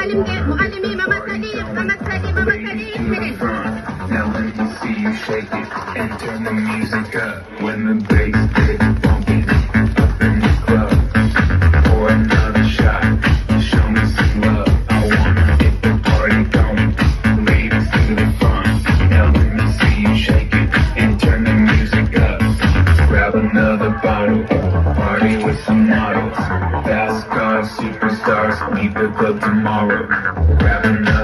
Now let me see you shake it and turn the music up. When the bass gets funky up in the club, pour another shot, show me some love. I wanna get the party going, ladies to the front. Now let me see you shake it and turn the music up. Grab another bottle, party with some models, fast cars, superstars, meet the club tomorrow. Grab another